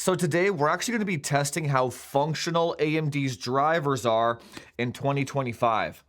So today we're actually going to be testing how functional AMD's drivers are in 2025.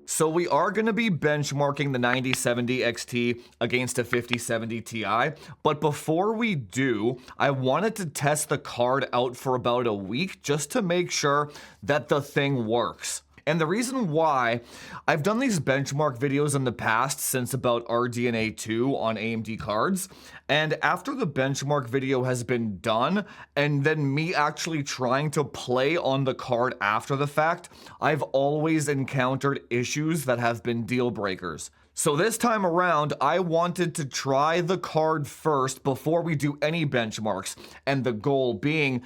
So we are going to be benchmarking the 9070 XT against a 5070 Ti, but before we do, I wanted to test the card out for about a week just to make sure that the thing works. And the reason why, I've done these benchmark videos in the past since about RDNA 2 on AMD cards, and after the benchmark video has been done, and then me actually trying to play on the card after the fact, I've always encountered issues that have been deal breakers. So this time around, I wanted to try the card first before we do any benchmarks, and the goal being,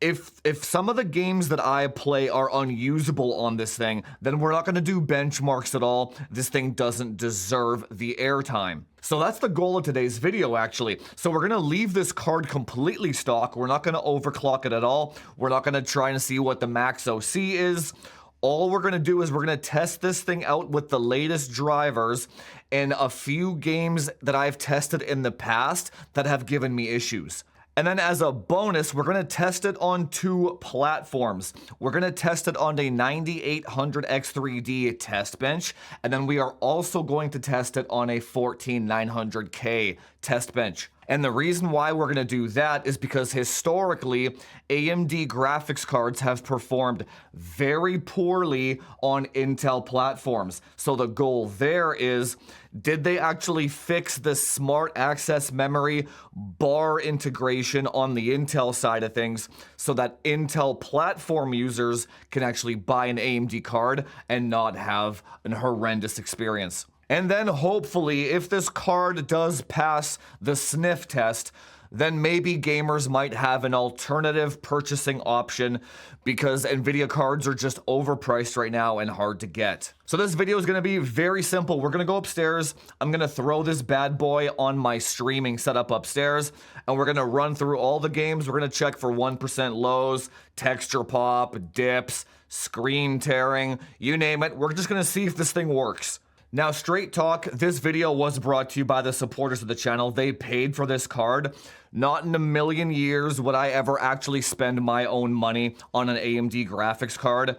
if some of the games that I play are unusable on this thing, then we're not going to do benchmarks at all. This thing doesn't deserve the airtime. So that's the goal of today's video, actually. So we're going to leave this card completely stock. We're not going to overclock it at all. We're not going to try and see what the max OC is. All we're going to do is we're going to test this thing out with the latest drivers in a few games that I've tested in the past that have given me issues. And then as a bonus, we're going to test it on two platforms. We're going to test it on a 9800X3D test bench, and then we are also going to test it on a 14900K test bench. And the reason why we're going to do that is because historically, AMD graphics cards have performed very poorly on Intel platforms. So the goal there is, did they actually fix the smart access memory bar integration on the Intel side of things so that Intel platform users can actually buy an AMD card and not have an horrendous experience? And then hopefully, if this card does pass the sniff test, then maybe gamers might have an alternative purchasing option because Nvidia cards are just overpriced right now and hard to get. So this video is going to be very simple. We're going to go upstairs. I'm going to throw this bad boy on my streaming setup upstairs, and we're going to run through all the games. We're going to check for 1% lows, texture pop, dips, screen tearing, you name it. We're just going to see if this thing works. Now, straight talk, this video was brought to you by the supporters of the channel. They paid for this card. Not in a million years would I ever actually spend my own money on an AMD graphics card.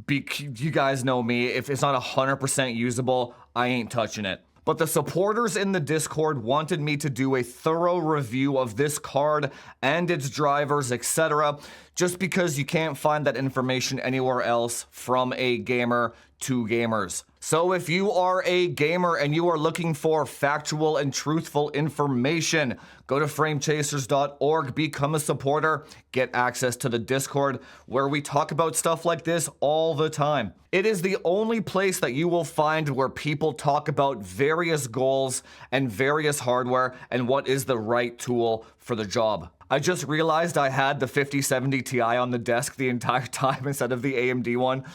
You guys know me, if it's not 100% usable, I ain't touching it. But the supporters in the Discord wanted me to do a thorough review of this card and its drivers, etc., just because you can't find that information anywhere else from a gamer to gamers. So if you are a gamer and you are looking for factual and truthful information, go to framechasers.org, become a supporter, get access to the Discord where we talk about stuff like this all the time. It is the only place that you will find where people talk about various goals and various hardware and what is the right tool for the job. I just realized I had the 5070 Ti on the desk the entire time instead of the AMD one.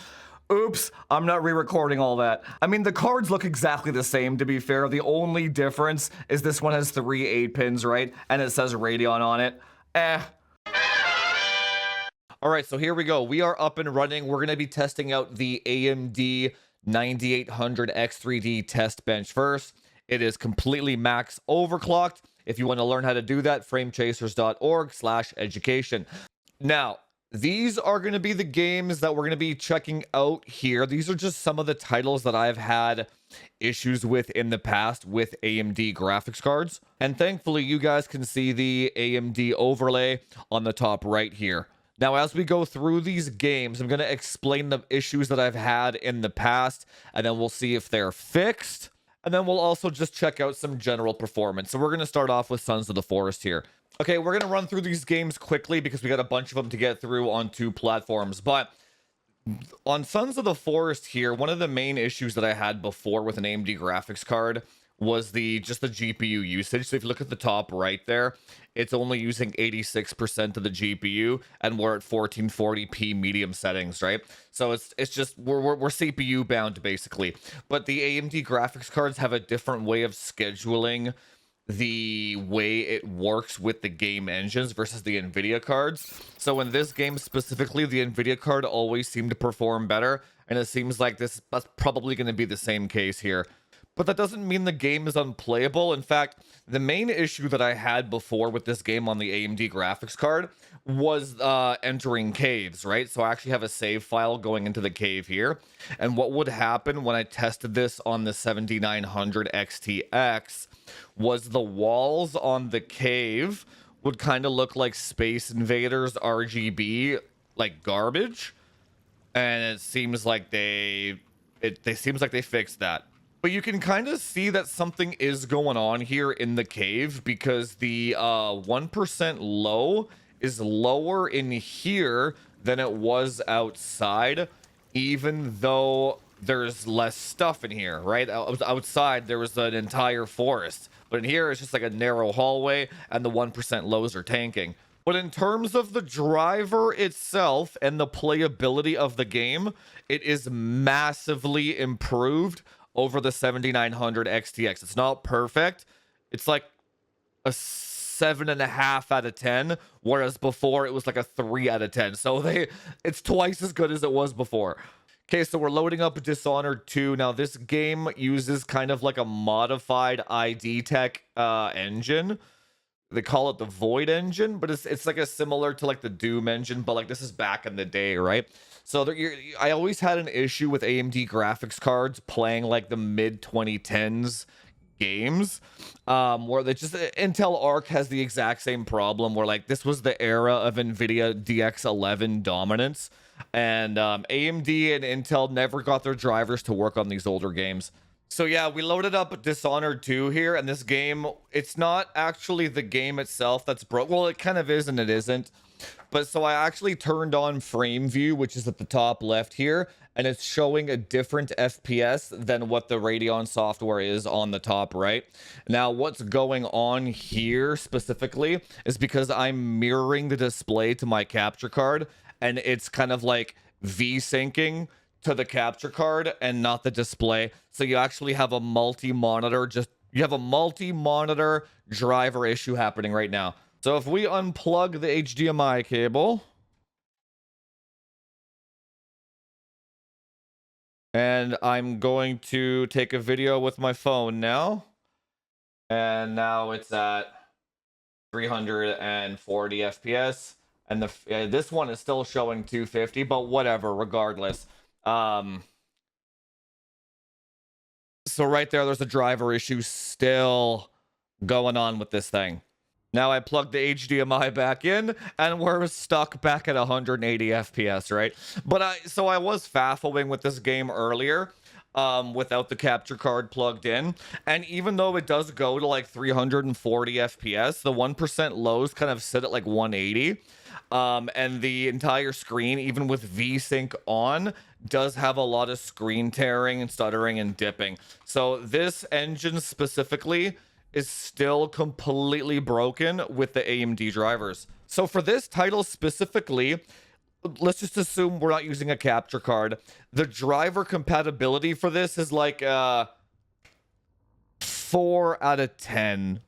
Oops, I'm not re-recording all that. I mean, the cards look exactly the same, to be fair. The only difference is this one has 3 8-pins, right? And it says Radeon on it. Alright, so here we go. We are up and running. We're going to be testing out the AMD 9800X3D test bench first. It is completely max overclocked. If you want to learn how to do that, framechasers.org/education. Now, these are going to be the games that we're going to be checking out here. These are just some of the titles that I've had issues with in the past with AMD graphics cards. And thankfully, you guys can see the AMD overlay on the top right here. Now, as we go through these games, I'm going to explain the issues that I've had in the past, and then we'll see if they're fixed. And then we'll also just check out some general performance. So we're going to start off with Sons of the Forest here. Okay, we're going to run through these games quickly because we got a bunch of them to get through on two platforms. But on Sons of the Forest here, one of the main issues that I had before with an AMD graphics card was just the GPU usage. So if you look at the top right there, it's only using 86% of the GPU, and we're at 1440p medium settings, right? So it's just we're CPU bound basically. But the AMD graphics cards have a different way of scheduling the way it works with the game engines versus the Nvidia cards. So in this game specifically, the Nvidia card always seemed to perform better, and it seems like that's probably going to be the same case here. but that doesn't mean the game is unplayable. In fact, the main issue that I had before with this game on the AMD graphics card was entering caves, right? So I actually have a save file going into the cave here. And what would happen when I tested this on the 7900 XTX was the walls on the cave would kind of look like Space Invaders RGB, like garbage. And it seems like they fixed that. But you can kind of see that something is going on here in the cave, because the 1% low is lower in here than it was outside, even though there's less stuff in here, right? Outside, there was an entire forest. But in here, it's just like a narrow hallway, and the 1% lows are tanking. But in terms of the driver itself and the playability of the game, it is massively improved over the 7900 XTX. It's not perfect. It's like a 7.5 out of 10, whereas before it was like a 3 out of 10. So it's twice as good as it was before. Okay, so we're loading up Dishonored 2. Now, this game uses kind of like a modified ID Tech engine. They call it the Void engine, but it's like a similar to like the Doom engine, but like this is back in the day, right? So I always had an issue with AMD graphics cards playing like the mid 2010s games, where they just Intel Arc has the exact same problem, where like this was the era of NVIDIA DX11 dominance, and AMD and Intel never got their drivers to work on these older games. So yeah, we loaded up Dishonored 2 here, and this game, it's not actually the game itself that's broke. Well, it kind of is and it isn't. But so I actually turned on frame view, which is at the top left here, and it's showing a different FPS than what the Radeon software is on the top right. Now, what's going on here specifically is because I'm mirroring the display to my capture card, and it's kind of like V-syncing to the capture card and not the display. So you actually have a multi-monitor, you have a multi-monitor driver issue happening right now. So if we unplug the HDMI cable, and I'm going to take a video with my phone now, and now it's at 340 FPS, and this one is still showing 250, but whatever, regardless. So right there's a driver issue still going on with this thing. Now I plugged the HDMI back in, and we're stuck back at 180 FPS, right? But I was faffling with this game earlier, without the capture card plugged in, and even though it does go to like 340 FPS, the 1% lows kind of sit at like 180. And the entire screen, even with VSync on, does have a lot of screen tearing and stuttering and dipping. So this engine specifically is still completely broken with the AMD drivers. So for this title specifically, let's just assume we're not using a capture card. The driver compatibility for this is like 4 out of 10,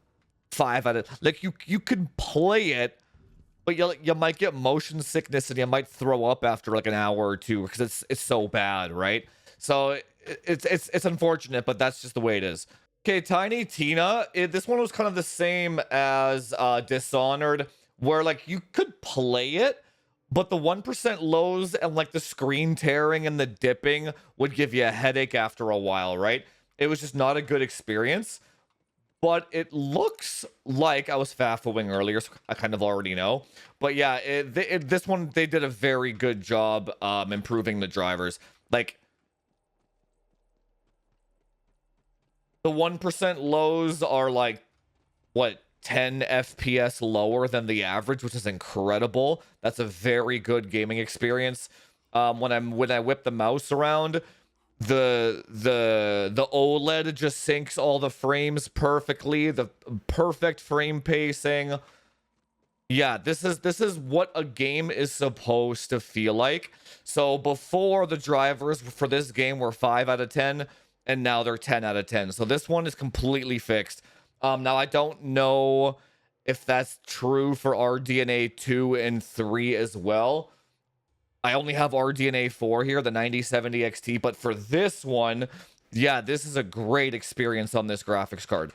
5 out of, like you can play it, but you might get motion sickness and you might throw up after like an hour or two because it's so bad, right? So it's unfortunate, but that's just the way it is. Okay, Tiny Tina, this one was kind of the same as Dishonored, where like you could play it, but the 1% lows and like the screen tearing and the dipping would give you a headache after a while, right? It was just not a good experience. But it looks like, I was faffling earlier, so I kind of already know. But yeah, this one, they did a very good job improving the drivers. Like, the 1% lows are like, what, 10 FPS lower than the average, which is incredible. That's a very good gaming experience. When I whip the mouse around, the OLED just syncs all the frames perfectly, the perfect frame pacing. Yeah, this is what a game is supposed to feel like. So before, the drivers for this game were 5 out of 10, and now they're 10 out of 10. So this one is completely fixed. Now I don't know if that's true for RDNA 2 and 3 as well. I only have RDNA 4 here, the 9070 XT, but for this one, Yeah, this is a great experience on this graphics card.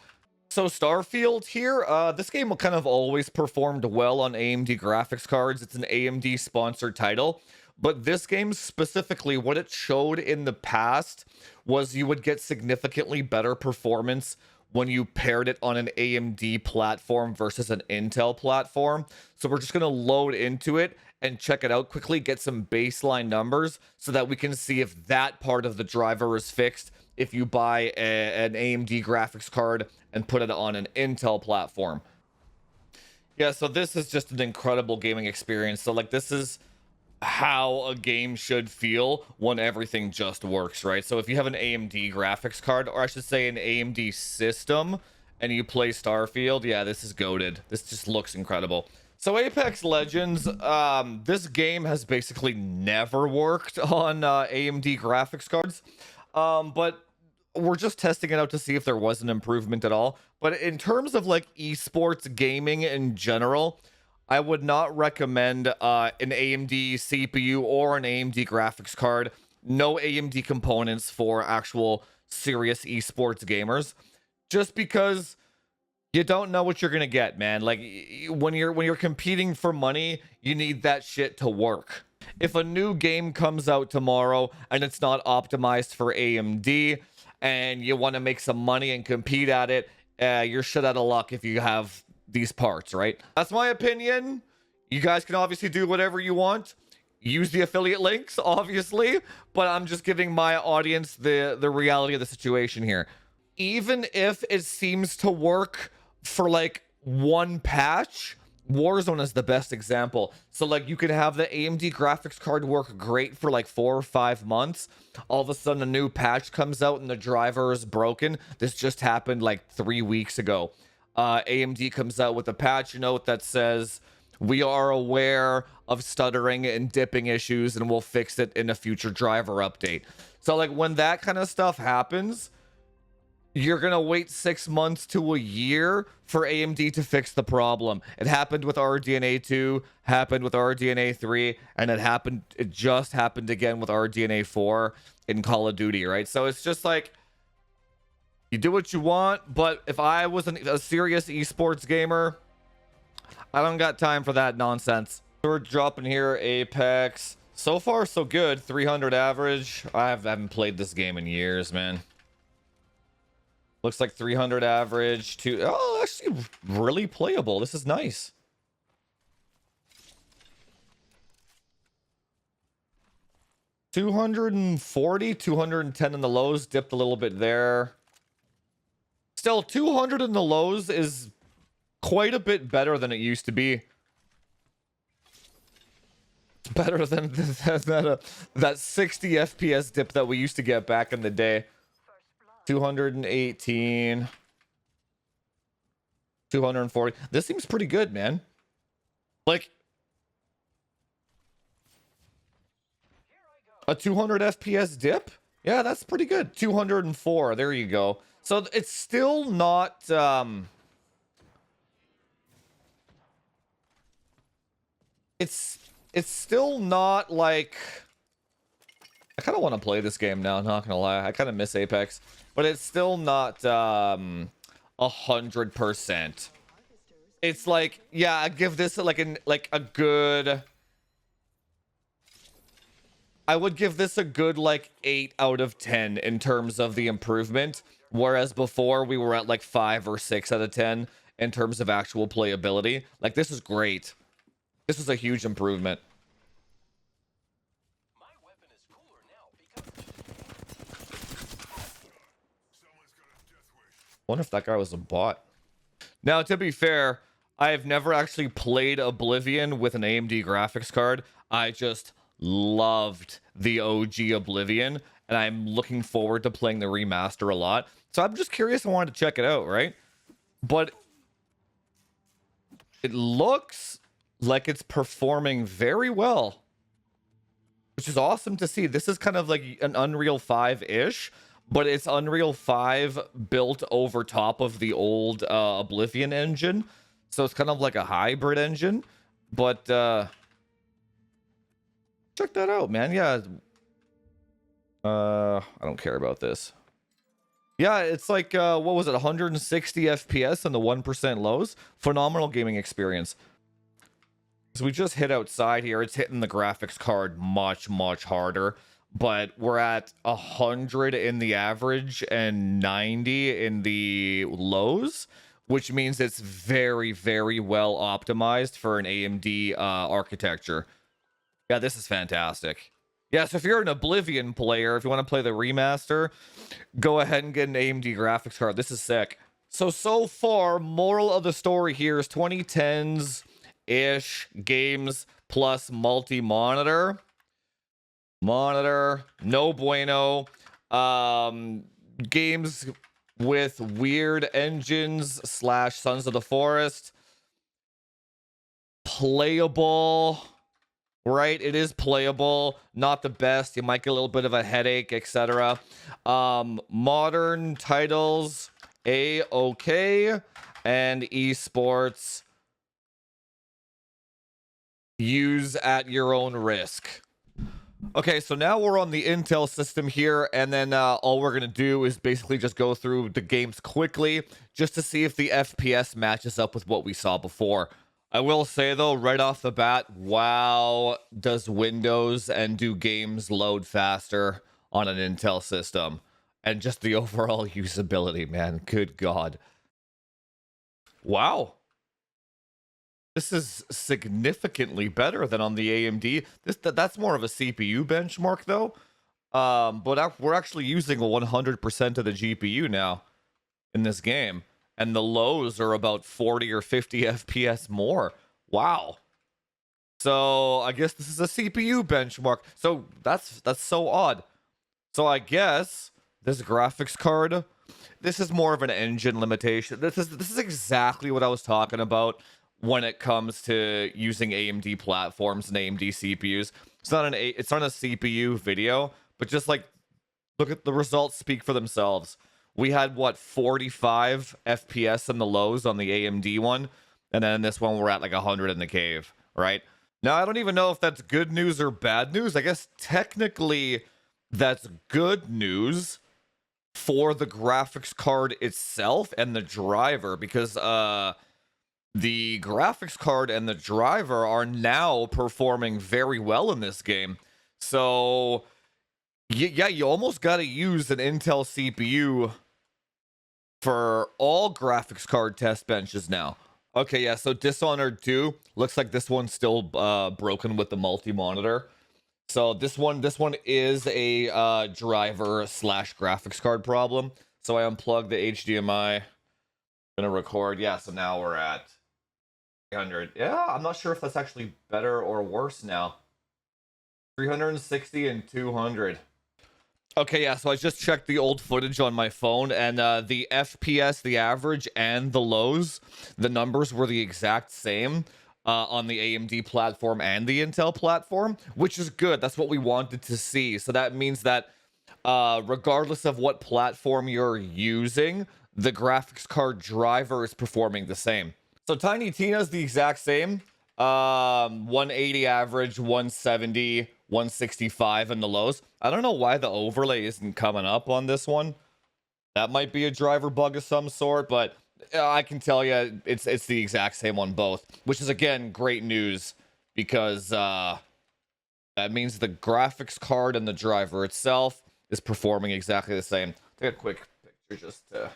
So Starfield here, this game will kind of always performed well on AMD graphics cards. It's an AMD sponsored title, but this game specifically, what it showed in the past was you would get significantly better performance when you paired it on an AMD platform versus an Intel platform. So we're just going to load into it and check it out quickly, get some baseline numbers so that we can see if that part of the driver is fixed if you buy an AMD graphics card and put it on an Intel platform. Yeah, so this is just an incredible gaming experience. So like this is how a game should feel when everything just works, right? So if you have an AMD graphics card, or I should say an AMD system, and you play Starfield, yeah, this is goated. This just looks incredible. So Apex Legends, this game has basically never worked on AMD graphics cards, but we're just testing it out to see if there was an improvement at all. But in terms of like esports gaming in general, I would not recommend an AMD CPU or an AMD graphics card. No AMD components for actual serious esports gamers, just because you don't know what you're gonna get, man. Like when you're competing for money, you need that shit to work. If a new game comes out tomorrow and it's not optimized for AMD and you want to make some money and compete at it, you're shit out of luck if you have these parts, right? That's my opinion. You guys can obviously do whatever you want. Use the affiliate links, obviously, but I'm just giving my audience the reality of the situation here. Even if it seems to work for like one patch, Warzone is the best example. So like you can have the AMD graphics card work great for like 4 or 5 months. All of a sudden a new patch comes out and the driver is broken. This just happened like 3 weeks ago. AMD comes out with a patch note that says, we are aware of stuttering and dipping issues and we'll fix it in a future driver update. So like when that kind of stuff happens, you're gonna wait 6 months to a year for AMD to fix the problem. It happened with RDNA 2, happened with RDNA 3, and it just happened again with RDNA 4 in Call of Duty, right? So it's just like, you do what you want, but if I was a serious esports gamer, I don't got time for that nonsense. We're dropping here Apex. So far, so good. 300 average. I haven't played this game in years, man. Looks like 300 average to... Oh, actually really playable. This is nice. $240, 210 in the lows. Dipped a little bit there. Still, 200 in the lows is quite a bit better than it used to be. Better than that 60 FPS dip that we used to get back in the day. 218, 240. This seems pretty good, man. Like a 200 FPS dip? Yeah, that's pretty good. 204. There you go. So it's still not it's still not like, I kind of want to play this game now, not gonna lie. I kind of miss Apex, but it's still not 100%. It's like, yeah, I give this like a good, I would give this a good like 8 out of 10 in terms of the improvement, whereas before we were at like 5 or 6 out of 10 in terms of actual playability. Like this is great. This is a huge improvement. Wonder if that guy was a bot. Now, to be fair, I have never actually played Oblivion with an AMD graphics card. I just loved the OG Oblivion, and I'm looking forward to playing the remaster a lot. So I'm just curious. I wanted to check it out, right? But it looks like it's performing very well, which is awesome to see. This is kind of like an Unreal 5-ish, but it's Unreal 5 built over top of the old Oblivion engine. So it's kind of like a hybrid engine. But check that out, man. Yeah. I don't care about this. Yeah, it's like what was it, 160 FPS and the 1% lows? Phenomenal gaming experience. So we just hit outside here. It's hitting the graphics card much, much harder. But we're at 100 in the average and 90 in the lows, which means it's very, very well optimized for an AMD architecture. Yeah, this is fantastic. Yeah, so if you're an Oblivion player, if you want to play the remaster, go ahead and get an AMD graphics card. This is sick. So far, moral of the story here is 2010s-ish games plus multi-monitor. Monitor, no bueno. Games with weird engines / Sons of the Forest. Playable. Right, it is playable, not the best. You might get a little bit of a headache, etc. Modern titles, A-okay, and esports, use at your own risk. Okay, so now we're on the Intel system here, and then all we're gonna do is basically just go through the games quickly, just to see if the FPS matches up with what we saw before. I will say though, right off the bat, wow, does Windows and do games load faster on an Intel system? And just the overall usability, man, good God. Wow. This is significantly better than on the AMD. That's more of a CPU benchmark though. But we're actually using 100% of the GPU now in this game. And the lows are about 40 or 50 FPS more. Wow. So I guess this is a CPU benchmark. So that's so odd. So I guess this graphics card, this is more of an engine limitation. This is exactly what I was talking about when it comes to using AMD platforms and AMD CPUs. It's not a CPU video, but just like look at the results speak for themselves. We had, what, 45 FPS in the lows on the AMD one, and then this one we're at like 100 in the cave, right? Now, I don't even know if that's good news or bad news. I guess technically that's good news for the graphics card itself and the driver, because the graphics card and the driver are now performing very well in this game. So, yeah, you almost got to use an Intel CPU for all graphics card test benches now. Okay, yeah, so Dishonored 2 looks like this one's still broken with the multi-monitor. So this one is a driver / graphics card problem. So I unplugged the HDMI. Gonna record. Yeah, so now we're at 300. Yeah, I'm not sure if that's actually better or worse now. 360 and 200. Okay, yeah, so I just checked the old footage on my phone, and the FPS, the average, and the lows, the numbers were the exact same on the AMD platform and the Intel platform, which is good. That's what we wanted to see. So that means that regardless of what platform you're using, the graphics card driver is performing the same. So Tiny Tina's the exact same. 180 average, 170, 165 in the lows. I don't know why the overlay isn't coming up on this one. That might be a driver bug of some sort, but I can tell you it's the exact same on both, which is again great news because that means the graphics card and the driver itself is performing exactly the same. Take a quick picture just to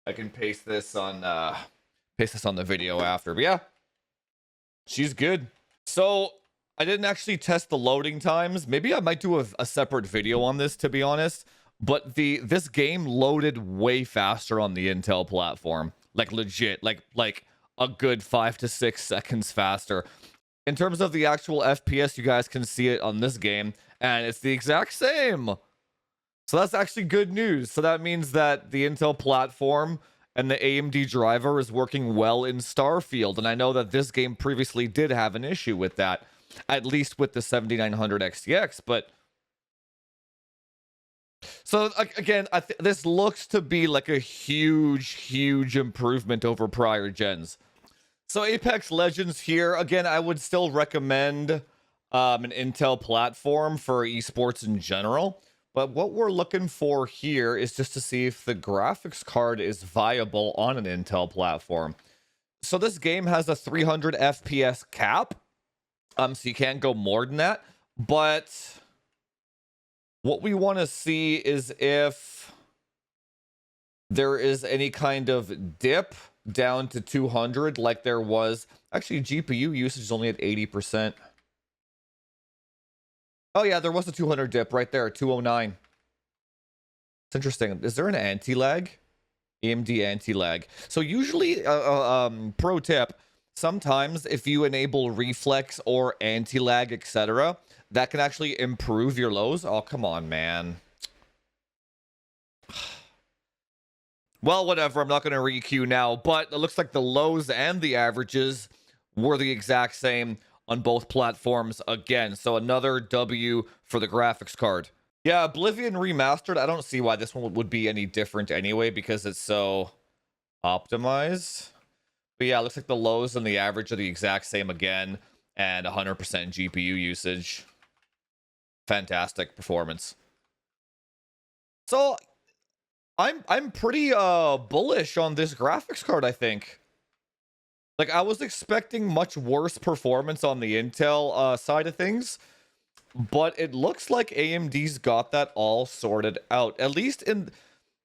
I can paste this on the video after. But yeah, she's good. So I didn't actually test the loading times. Maybe I might do a separate video on this, to be honest. But this game loaded way faster on the Intel platform. Like legit, like a good 5 to 6 seconds faster. In terms of the actual FPS, you guys can see it on this game, and it's the exact same. So that's actually good news. So that means that the Intel platform and the AMD driver is working well in Starfield. And I know that this game previously did have an issue with that, at least with the 7900 XTX, but so again, this looks to be like a huge improvement over prior gens. So Apex Legends here, again, I would still recommend an Intel platform for esports in general, But what we're looking for here is just to see if the graphics card is viable on an Intel platform. So this game has a 300 FPS cap. So you can't go more than that. But what we want to see is if there is any kind of dip down to 200 like there was. Actually, GPU usage is only at 80%. Oh yeah, there was a 200 dip right there, 209. It's interesting. Is there an anti-lag? AMD anti-lag. So usually, pro tip, sometimes if you enable reflex or anti-lag, etc., that can actually improve your lows. Oh, come on, man. Well, whatever. I'm not going to re-queue now, but it looks like the lows and the averages were the exact same on both platforms again. So another W for the graphics card. Yeah, Oblivion Remastered, I don't see why this one would be any different anyway because it's so optimized. But yeah, it looks like the lows and the average are the exact same again, and 100% GPU usage. Fantastic performance. So I'm pretty bullish on this graphics card, I think. Like, I was expecting much worse performance on the Intel side of things, but it looks like AMD's got that all sorted out. At least in...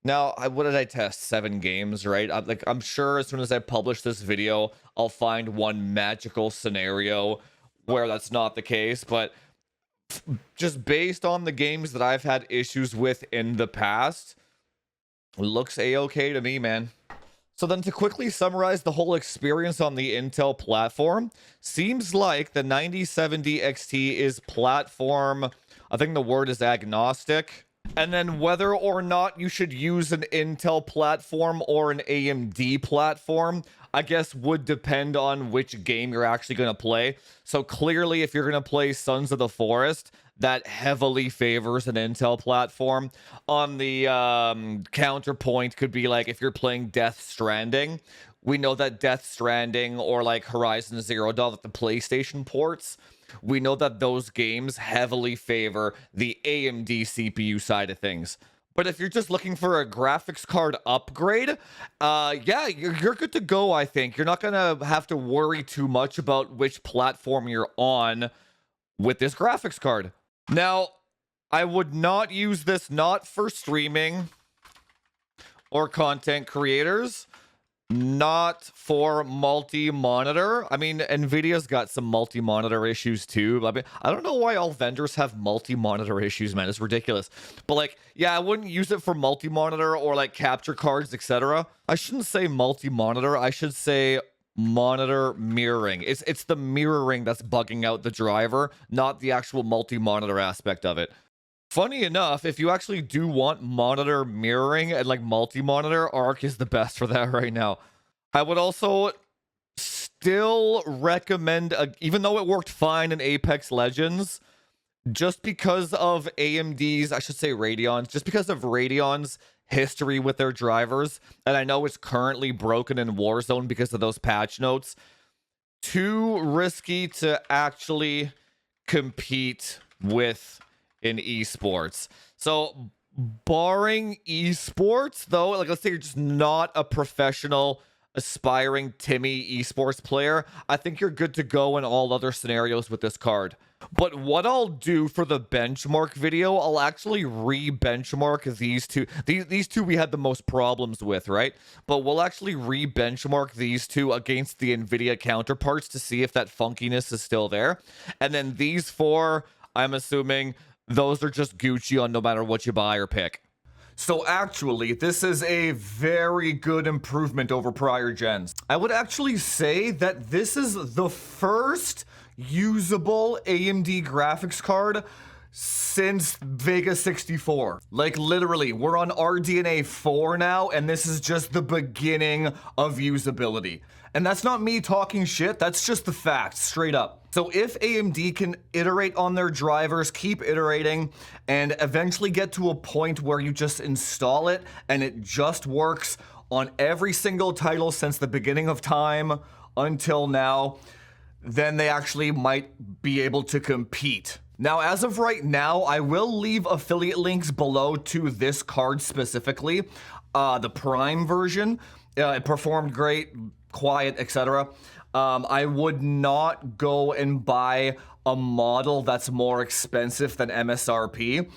Now, what did I test? 7 games, right? I'm sure as soon as I publish this video, I'll find one magical scenario where that's not the case, but just based on the games that I've had issues with in the past, looks a-okay to me, man. So then to quickly summarize the whole experience on the Intel platform, seems like the 9070 XT is platform, I think the word is agnostic. And then whether or not you should use an Intel platform or an AMD platform, I guess would depend on which game you're actually going to play. So clearly, if you're going to play Sons of the Forest, that heavily favors an Intel platform. On the counterpoint could be like if you're playing Death Stranding. We know that Death Stranding or like Horizon Zero Dawn, like the PlayStation ports, we know that those games heavily favor the AMD CPU side of things. But if you're just looking for a graphics card upgrade, yeah, you're good to go, I think. You're not going to have to worry too much about which platform you're on with this graphics card. Now, I would not use this not for streaming or content creators, not for multi-monitor. I mean, Nvidia's got some multi-monitor issues too. I mean, I don't know why all vendors have multi-monitor issues, man. It's ridiculous. But like, yeah, I wouldn't use it for multi-monitor or like capture cards, etc. I shouldn't say multi-monitor. I should say monitor mirroring. It's the mirroring that's bugging out the driver, not the actual multi-monitor aspect of it. Funny enough, if you actually do want monitor mirroring and like multi-monitor, Arc is the best for that right now. I would also still recommend, even though it worked fine in Apex Legends, just because of AMD's, I should say Radeon's, just because of Radeon's history with their drivers, and I know it's currently broken in Warzone because of those patch notes, too risky to actually compete with in esports. So barring esports though, like let's say you're just not a professional aspiring Timmy esports player, I think you're good to go in all other scenarios with this card. But what I'll do for the benchmark video, I'll actually re-benchmark these two. These two we had the most problems with, right? But we'll actually re-benchmark these two against the Nvidia counterparts to see if that funkiness is still there. And then these 4, I'm assuming those are just Gucci on no matter what you buy or pick. So actually, this is a very good improvement over prior gens. I would actually say that this is the first usable AMD graphics card since Vega 64. Like literally, we're on RDNA 4 now, and this is just the beginning of usability. And that's not me talking shit, that's just the facts, straight up. So if AMD can iterate on their drivers, keep iterating, and eventually get to a point where you just install it and it just works on every single title since the beginning of time until now, then they actually might be able to compete Now, as of right now, I will leave affiliate links below to this card specifically. The Prime version, it performed great, quiet, etc. I would not go and buy a model that's more expensive than MSRP,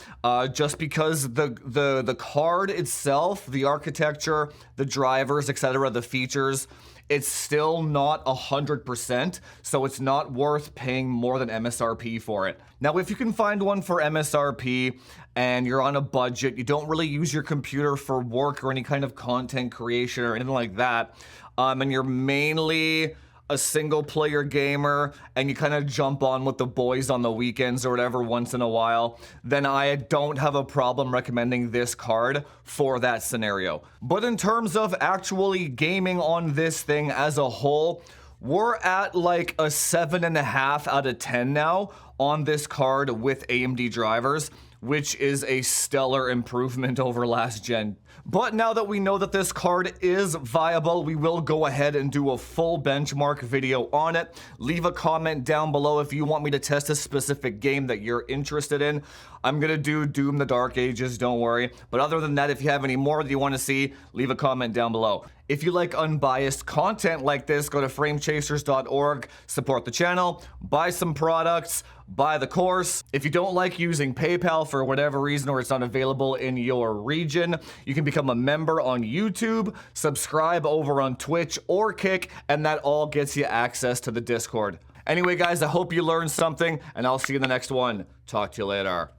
just because the card itself, the architecture, the drivers, etc., the features, it's still not 100%, so it's not worth paying more than MSRP for it. Now, if you can find one for MSRP and you're on a budget, you don't really use your computer for work or any kind of content creation or anything like that, and you're mainly a single player gamer and you kind of jump on with the boys on the weekends or whatever once in a while, then I don't have a problem recommending this card for that scenario. But in terms of actually gaming on this thing as a whole, we're at like a 7.5 out of 10 now on this card with AMD drivers, which is a stellar improvement over last gen. But now that we know that this card is viable, we will go ahead and do a full benchmark video on it. Leave a comment down below if you want me to test a specific game that you're interested in. I'm gonna do Doom the Dark Ages, don't worry. But other than that, if you have any more that you want to see, leave a comment down below. If you like unbiased content like this, go to framechasers.org, support the channel, buy some products, buy the course. If you don't like using PayPal for whatever reason or it's not available in your region, you can become a member on YouTube, subscribe over on Twitch or Kick, and that all gets you access to the Discord. Anyway, guys, I hope you learned something, and I'll see you in the next one. Talk to you later.